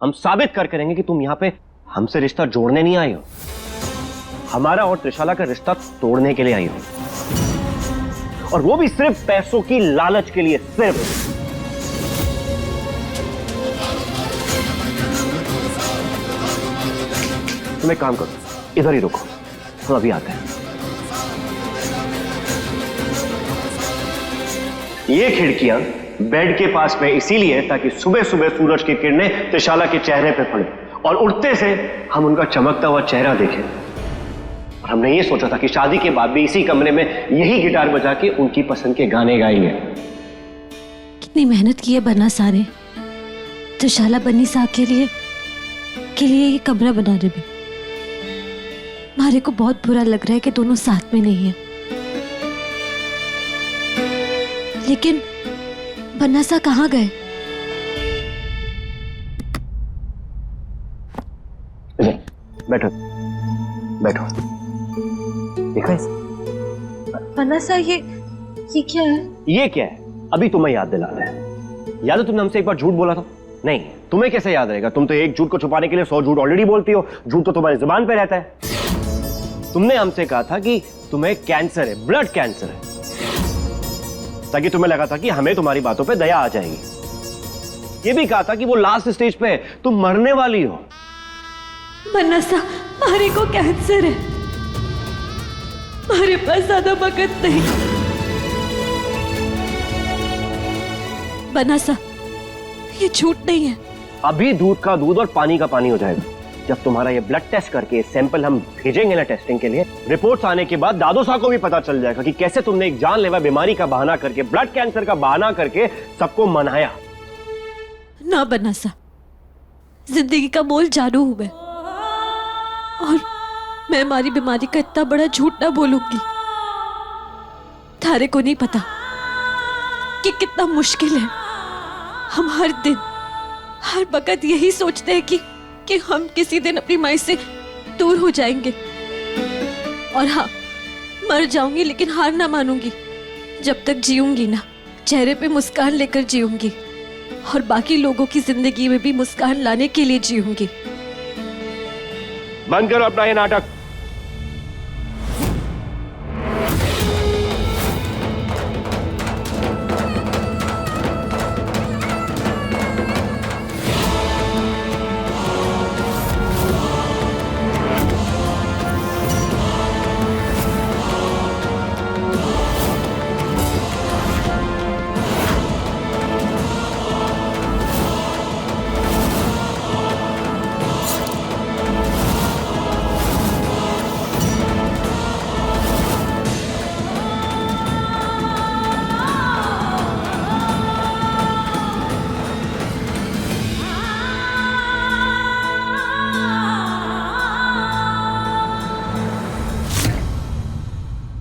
हम साबित कर करेंगे कि तुम यहाँ पे हमसे रिश्ता जोड़ने नहीं आई हो, हमारा और त्रिशाला का रिश्ता तोड़ने के लिए आई हो, और वो भी सिर्फ पैसों की लालच के लिए। सिर्फ तुम एक काम करो, इधर ही रुको, हम अभी आते हैं। ये खिड़कियां बेड के पास में इसीलिए ताकि सुबह सुबह सूरज की किरणें त्रिशाला के चेहरे पे पड़े और उठते से हम उनका चमकता हुआ चेहरा देखें। और हमने ये सोचा था कि शादी के बाद भी इसी कमरे में यही गिटार बजा के उनकी पसंद के गाने गाएंगे। कितनी मेहनत की है बन्ना साहब ने त्रिशाला बन्नी साहब के लिए ये कमरा बनाने में। मारे को बहुत बुरा लग रहा है कि दोनों साथ में नहीं है, लेकिन बन्ना साहब कहाँ गए? बैठो बैठो। देखा इसे? बन्ना साहब ये क्या है? ये क्या है? अभी तुम्हें याद दिला रहे हैं। याद है तुमने हमसे एक बार झूठ बोला था? नहीं, तुम्हें कैसे याद रहेगा? तुम तो एक झूठ को छुपाने के लिए 100 झूठ ऑलरेडी बोलती हो। झूठ तो तुम्हारी जुबान पे रहता है। तुमने हमसे कहा था कि तुम्हें कैंसर है, ब्लड कैंसर है, ताकि तुम्हें लगा था कि हमें तुम्हारी बातों पे दया आ जाएगी। ये भी कहा था कि वो लास्ट स्टेज पे है, तुम मरने वाली हो। बन्ना साहब, मारे को कैंसर है, हमारे पास ज्यादा वक्त नहीं। बन्ना साहब, ये झूठ नहीं है। अभी दूध का दूध और पानी का पानी हो जाएगा जब तुम्हारा ये ब्लड टेस्ट करके सैंपल हम भेजेंगे ना टेस्टिंग के लिए। रिपोर्ट्स आने के बाद दादू साहब को भी पता चल जाएगा कि कैसे तुमने एक जानलेवा बीमारी का बहाना करके, ब्लड कैंसर का बहाना करके सबको मनाया। ना बन्ना साहब, जिंदगी का मोल जानू हूं मैं, और मैं हमारी बीमारी का इतना बड़ा झूठ ना बोलूंगी। थारे को नहीं पता कि कितना मुश्किल है। हम हर दिन हर वक्त यही सोचते हैं कि हम किसी दिन अपनी माई से दूर हो जाएंगे। और हाँ, मर जाऊंगी लेकिन हार ना मानूंगी। जब तक जीऊंगी ना, चेहरे पे मुस्कान लेकर जीऊंगी, और बाकी लोगों की जिंदगी में भी मुस्कान लाने के लिए जीऊंगी। बंद करो अपना ये नाटक।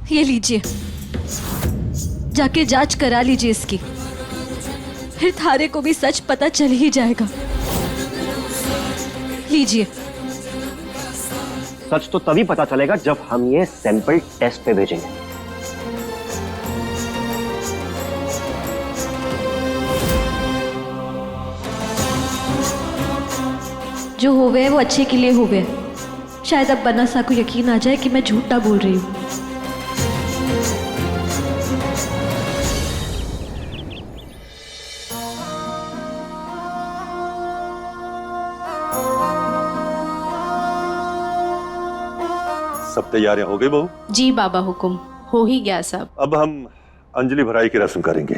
ये लीजिए, जाके जांच करा लीजिए इसकी, फिर थारे को भी सच पता चल ही जाएगा। लीजिए। सच तो तभी पता चलेगा जब हम ये सैंपल टेस्ट पे भेजेंगे। जो होवे वो अच्छे के लिए होवे। शायद अब बन्ना साहब को यकीन आ जाए कि मैं झूठ ना बोल रही हूँ। सब तैयारियां हो गई बहू? जी बाबा हुकुम, हो ही गया सब। अब हम अंजलि भराई की रस्म करेंगे।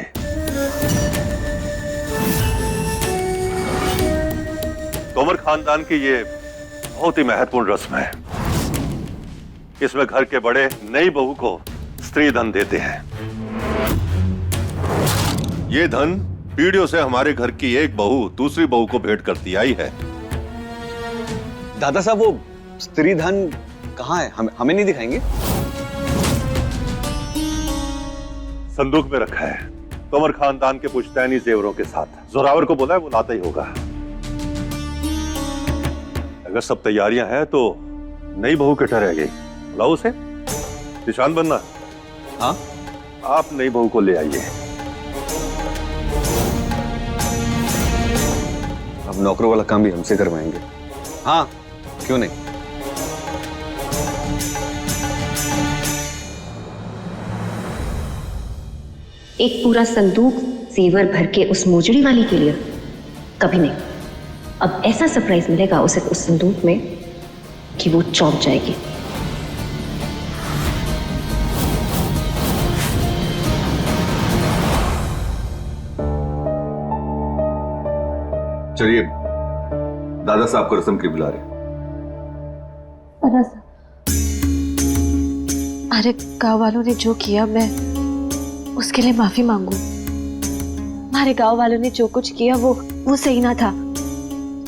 तोमर खानदान की ये बहुत ही महत्वपूर्ण रस्म है। इसमें घर के बड़े नई बहू को स्त्री धन देते हैं। ये धन पीढ़ियों से हमारे घर की एक बहू दूसरी बहू को भेंट करती आई है। दादा साहब, वो स्त्री धन कहाँ है? हमें नहीं दिखाएंगे? संदूक में रखा है, तोमर खानदान के पुश्तैनी जेवरों के साथ। जोरावर को बोला है, वो लाता ही होगा। अगर सब तैयारियां हैं तो नई बहू के ठहर गई, बुलाओ उसे। निशान बनना। हाँ, आप नई बहू को ले आइए। अब नौकरों वाला काम भी हमसे करवाएंगे? हाँ, क्यों नहीं। एक पूरा संदूक जेवर भर के उस मोजड़ी वाली के लिए? कभी नहीं। अब ऐसा सरप्राइज मिलेगा उसे उस संदूक में कि वो चौंक जाएगी। चलिए, दादा साहब को रस्म के बुला रहे। अरे गांव वालों ने जो किया मैं उसके लिए माफी मांगू। हमारे गांव वालों ने जो कुछ किया वो सही ना था।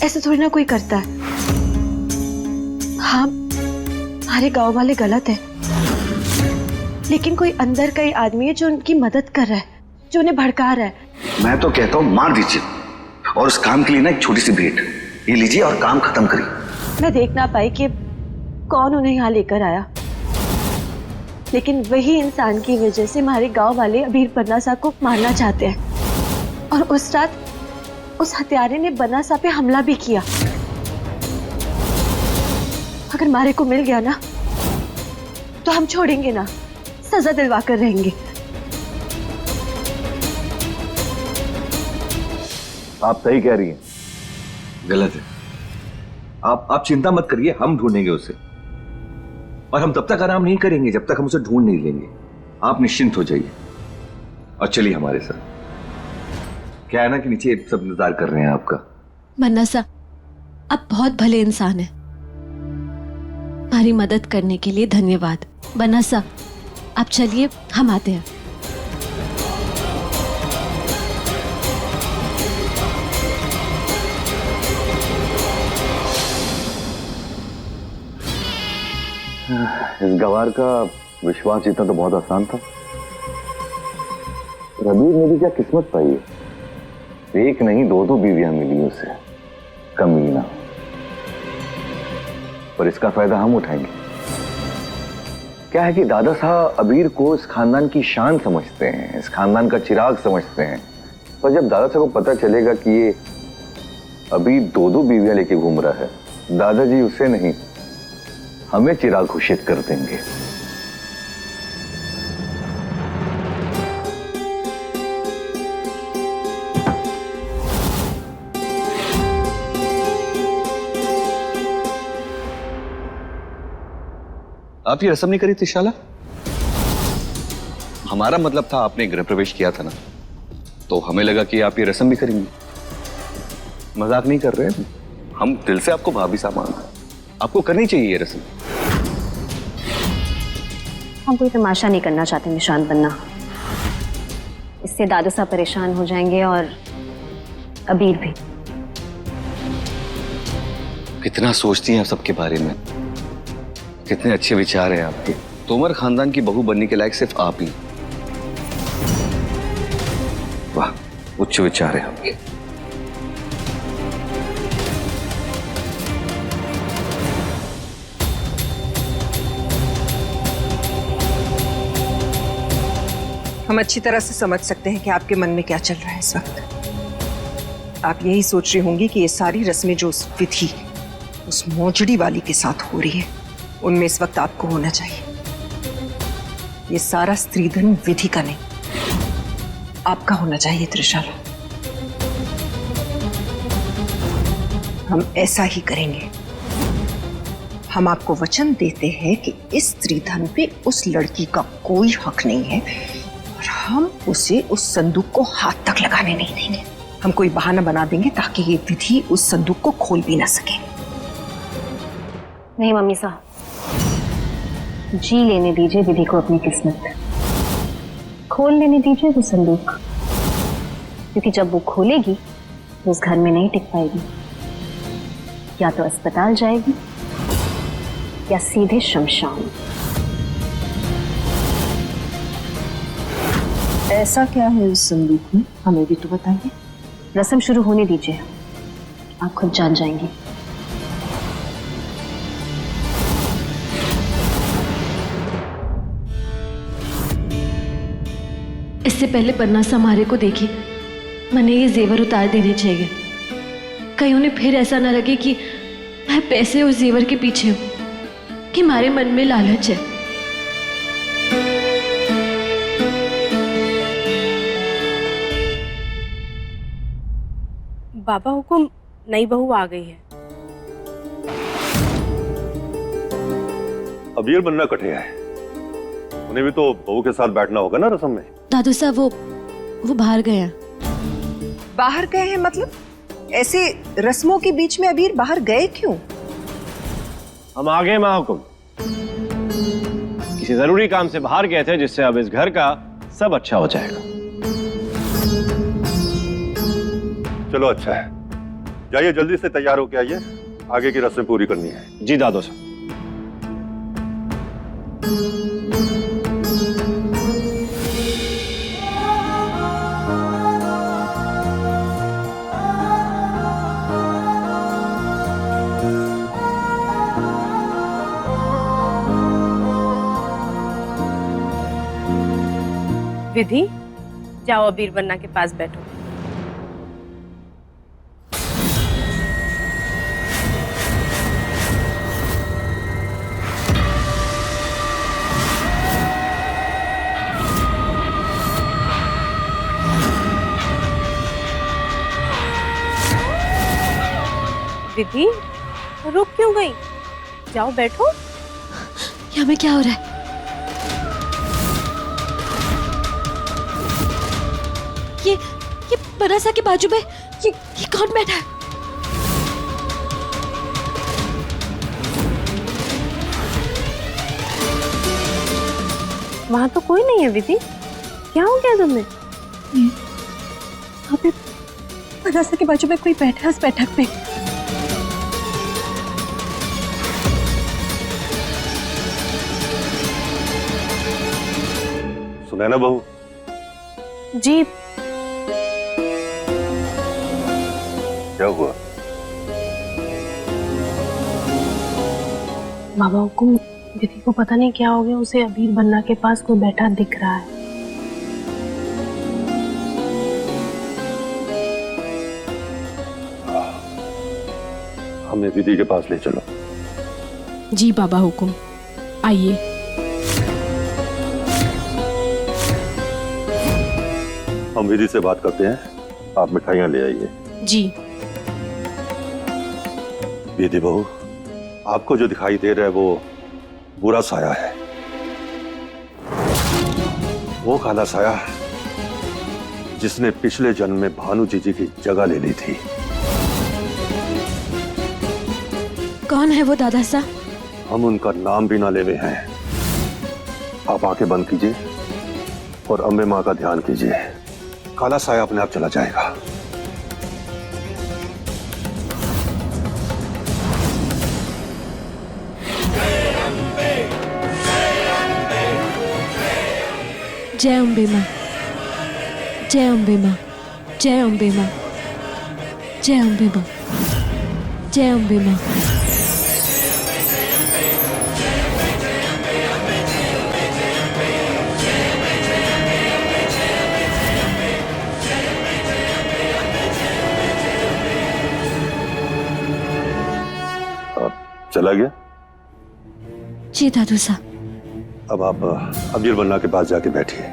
ऐसे थोड़ी ना कोई करता है। हाँ, हमारे गांव वाले गलत है, लेकिन कोई अंदर का ही आदमी है जो उनकी मदद कर रहा है, जो उन्हें भड़का रहा है। मैं तो कहता हूँ मार दीजिए, और उस काम के लिए ना एक छोटी सी भेंट ये लीजिए और काम खत्म करिए। मैं देख ना पाई कि कौन उन्हें यहाँ लेकर आया, लेकिन वही इंसान की वजह से हमारे गांव वाले अबीर पन्ना साहब को मारना चाहते हैं। और उस रात उस हत्यारे ने पन्ना साहब पे हमला भी किया। अगर मारे को मिल गया ना तो हम छोड़ेंगे ना, सजा दिलवा कर रहेंगे। आप सही कह रही हैं। गलत है। आप चिंता मत करिए, हम ढूंढेंगे उसे, और हम तब तक आराम नहीं करेंगे जब तक हम उसे ढूंढ नहीं लेंगे। आप निश्चिंत हो जाइए और चलिए हमारे साथ। क्या है ना कि नीचे सब इंतजार कर रहे हैं आपका। मन्ना सा, आप बहुत भले इंसान हैं। हमारी मदद करने के लिए धन्यवाद। मन्ना सा, आप चलिए, हम आते हैं। इस गवार का विश्वास जीतना तो बहुत आसान था। रबीर ने भी क्या किस्मत पाई है, एक नहीं दो बीवियां मिली उसे, कमीना। पर इसका फायदा हम उठाएंगे। क्या है कि दादा साहब अबीर को इस खानदान की शान समझते हैं, इस खानदान का चिराग समझते हैं। पर जब दादा साहब को पता चलेगा कि ये अबीर दो बीवियां लेके घूम रहा है, दादाजी उसे नहीं हमें चिराग घोषित कर देंगे। आप ये रस्म नहीं करी थी शाला? हमारा मतलब था आपने गृह प्रवेश किया था ना, तो हमें लगा कि आप ये रस्म भी करेंगे। मजाक नहीं कर रहे, हम दिल से आपको भाभी साहब मान, आपको करनी चाहिए ये रस्म। हम कोई तमाशा नहीं करना चाहते निशान बनना। इससे दादा साहब परेशान हो जाएंगे और अबीर भी। कितना सोचती हैं आप सबके बारे में, कितने अच्छे विचार हैं आपके। तोमर खानदान की बहू बनने के लायक सिर्फ आप ही। वाह, उच्च विचार है आपके। हम अच्छी तरह से समझ सकते हैं कि आपके मन में क्या चल रहा है इस वक्त। आप यही सोच रही होंगी कि ये सारी रस्में जो उस विधि, उस मोजड़ी वाली के साथ हो रही है, उनमें इस वक्त आपको होना चाहिए। ये सारा स्त्रीधन विधि का नहीं, आपका होना चाहिए त्रिशाला। हम ऐसा ही करेंगे। हम आपको वचन देते हैं कि इस स्त्रीधन पे उस लड़की का कोई हक नहीं है, और हम उसे उस संदूक को हाथ तक लगाने नहीं देंगे। हम कोई बहाना बना देंगे ताकि ये विधि उस संदूक को खोल भी ना सके। नहीं मम्मी साहब, जी लेने दीजिए विधि को अपनी किस्मत, खोल लेने दीजिए वो संदूक, क्योंकि जब वो खोलेगी तो उस घर में नहीं टिक पाएगी। या तो अस्पताल जाएगी या सीधे शमशान। ऐसा क्या है उस संदूक में, हमें भी तो बताइए। रस्म शुरू होने दीजिए, आप खुद जान जाएंगी। इससे पहले पन्ना सा हमारे को देखी, मैंने ये जेवर उतार देने चाहिए। कहीं उन्हें फिर ऐसा ना लगे कि मैं पैसे और जेवर के पीछे हूं, कि हमारे मन में लालच है। बाबा हुकुम, नई बहू आ गई है। अबीर बनना कठिन है, उन्हें भी तो बहू के साथ बैठना होगा ना रस्म में। दादू साहब वो बाहर गए हैं। बाहर गए हैं मतलब? ऐसे रस्मों के बीच में अबीर बाहर गए क्यों? हम आ गए माँ हुकुम, किसी जरूरी काम से बाहर गए थे, जिससे अब इस घर का सब अच्छा हो जाएगा। चलो अच्छा है, जाइए जल्दी से तैयार होके आइए, आगे की रस्में पूरी करनी है। जी दादू साहब। विधि, जाओ अबीर बन्ना के पास बैठो। विधि, रुक क्यों गई? जाओ बैठो। यहाँ में क्या हो रहा है? ये बरासा के बाजू में ये कौन बैठा है? वहां तो कोई नहीं है विधि, क्या हो गया तुम्हें? वहाँ पे बरासा के बाजू में कोई बैठा है इस बैठक पे। सुना ना बहू? जी। क्या हुआ? बाबा हुकुम, विधि को पता नहीं क्या हो गया, उसे अबीर बन्ना के पास कोई बैठा दिख रहा है। हमें विधि के पास ले चलो। जी बाबा हुकुम, आइए। हम विधि से बात करते हैं, आप मिठाइयां ले आइए। जी। विधि बहू, आपको जो दिखाई दे रहा है वो बुरा साया है, वो काला साया जिसने पिछले जन्म में भानु जीजी की जगह ले ली थी। कौन है वो दादा साहब? हम उनका नाम भी ना लेवे हैं। आप आंखें बंद कीजिए और अम्बे माँ का ध्यान कीजिए, काला साया अपने आप चला जाएगा। जय अम्बे माँ, जय अम्बे माँ, जय अम्बे माँ, जय अम्बे माँ, जय अम्बे माँ। चला गया? जी दादू साहब। अब आप अबीर बन्ना के पास जाके बैठिए।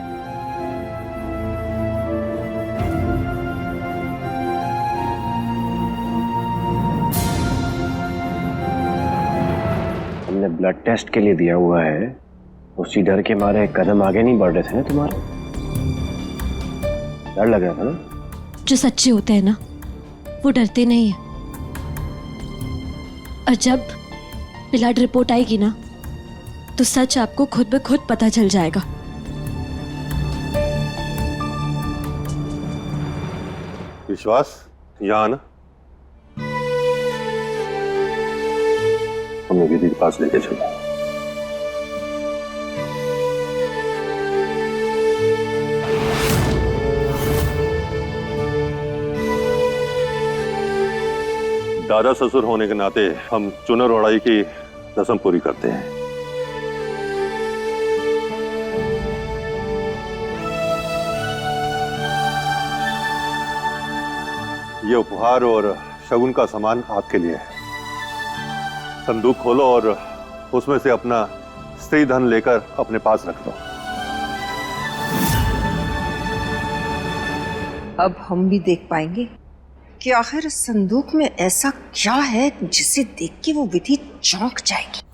हमने ब्लड टेस्ट के लिए दिया हुआ है, उसी डर के मारे कदम आगे नहीं बढ़ रहे थे ना तुम्हारे? डर लग रहा था ना? जो सच्चे होते हैं ना, वो डरते नहीं है। और जब ब्लड रिपोर्ट आएगी ना, तो सच आपको खुद ब खुद पता चल जाएगा। विश्वास, यहाँ आना। हमें विधि के पास लेके चलो। दादा ससुर होने के नाते हम चुनर ओढ़ाई की रस्म पूरी करते हैं। ये उपहार और शगुन का सामान आपके लिए है। संदूक खोलो और उसमें से अपना स्त्री धन लेकर अपने पास रख दो। अब हम भी देख पाएंगे कि आखिर इस संदूक में ऐसा क्या है जिसे देख के वो विधि चौंक जाएगी।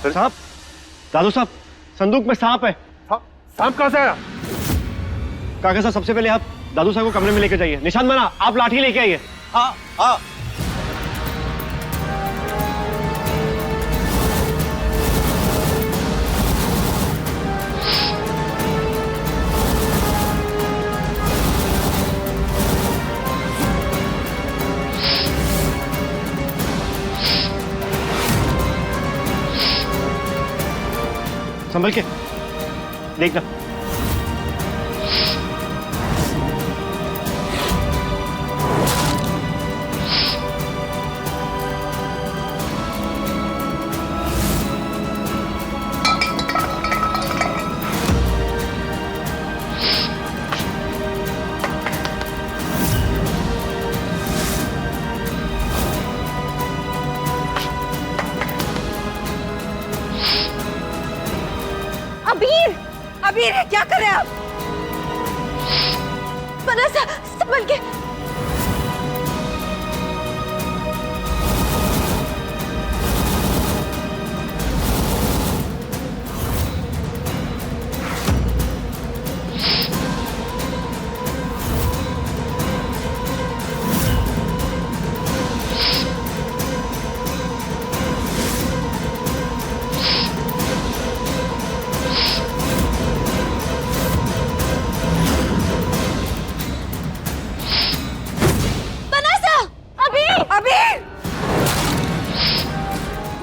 साहब, दादू साहब, संदूक में सांप है। सांप कहां से आया? काका साहब, सबसे पहले आप दादू साहब को कमरे में लेके जाइए। निशांत मना, आप लाठी लेके आइए। हाँ हाँ। संभल के देखना। अबीर, क्या कर रहे हैं आप? बनासा, संभल के।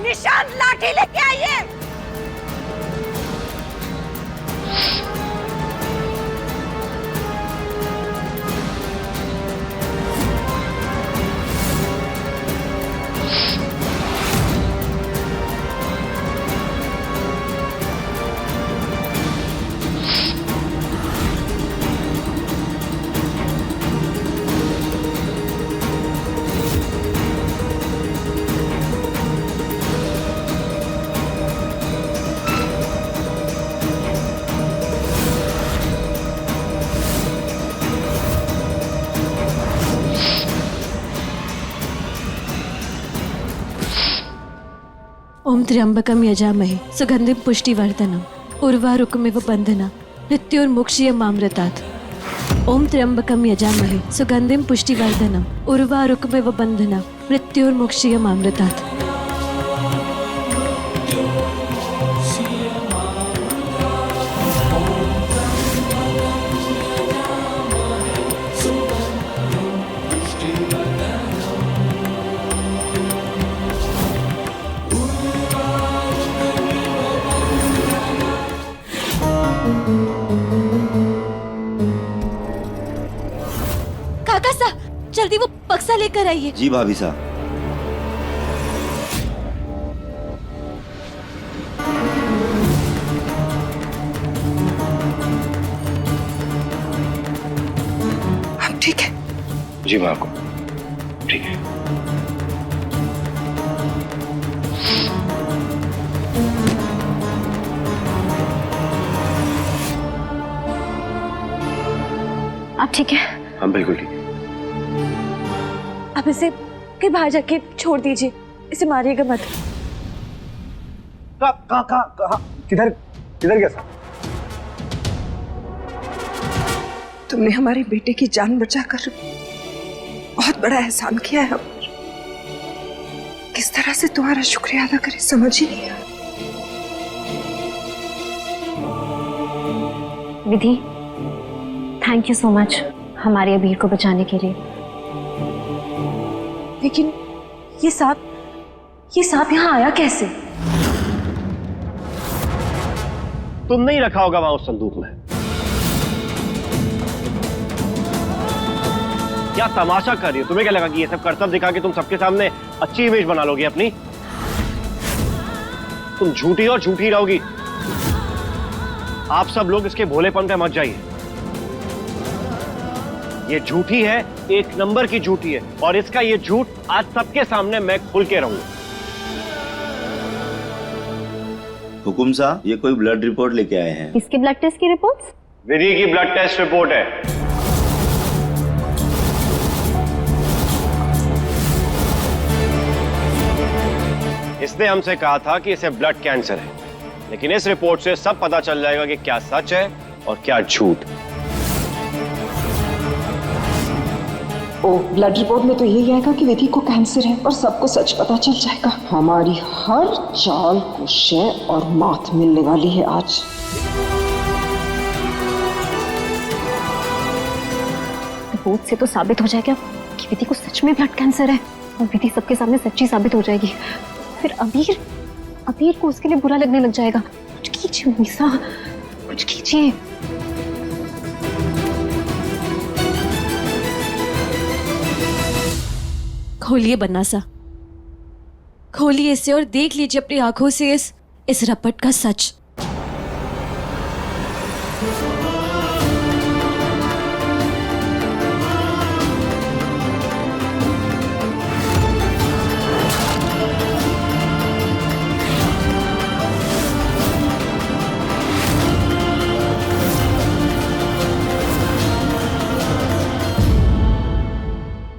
निशांत, लाठी लेके आइए। ओम त्र्यंबकम यजामहे सुगंधिम पुष्टिवर्धनम उर्वारुकमिव बंधना मृत्युर्मुक्षीयमामृतात्। ओम त्र्यंबकम यजामहे सुगंधिम पुष्टिवर्धनम उर्वारुकमिव बंधना मृत्युर्मुक्षीयमामृतात्। काका साहब, जल्दी वो बक्सा लेकर आइए। जी भाभी साहब। अब ठीक है? जी माँ को ठीक है। आप ठीक है? हाँ बिल्कुल ठीक है। आप इसे के बाहर जाके छोड़ दीजिए, इसे मारिएगा मत। किधर किधर गया साहब? तुमने हमारे बेटे की जान बचाकर बहुत बड़ा एहसान किया है। किस तरह से तुम्हारा शुक्रिया अदा करें समझ ही नहीं आ रहा। विधि, थैंक यू सो मच हमारे अबीर को बचाने के लिए। लेकिन ये सांप यहाँ आया कैसे? तुम नहीं रखा होगा वहां उस संदूक में। क्या तमाशा कर रही हो? तुम्हें क्या लगा कि ये सब करतब दिखा के तुम सबके सामने अच्छी इमेज बना लोगी अपनी? तुम झूठी और झूठी रहोगी। आप सब लोग इसके भोलेपन पे मत जाइए। ये झूठी है, एक नंबर की झूठी है, और इसका ये झूठ आज सबके सामने मैं खुल के रहूंगा। हुकुम साहब, ये कोई ब्लड रिपोर्ट लेके आए हैं। किसके ब्लड टेस्ट की रिपोर्ट्स? विधि की ब्लड टेस्ट रिपोर्ट है। इसने हमसे कहा था कि इसे ब्लड कैंसर है, लेकिन इस रिपोर्ट से सब पता चल जाएगा कि क्या सच है और क्या झूठ। ओ, ब्लड रिपोर्ट में तो यही आएगा कि विधि को कैंसर है और सबको सच पता चल जाएगा। हमारी हर चाल को शय और मात मिलने वाली है आज। रिपोर्ट से तो साबित हो जाएगा कि विधि को सच में ब्लड कैंसर है, और विधि सबके सामने सच्ची साबित हो जाएगी। फिर अबीर को उसके लिए बुरा लगने लग जाएगा। कुछ कीजिए मुनीसा, कुछ कीजिए। खोलिए बन्नासा, खोलिए इसे और देख लीजिए अपनी आंखों से इस रपट का सच।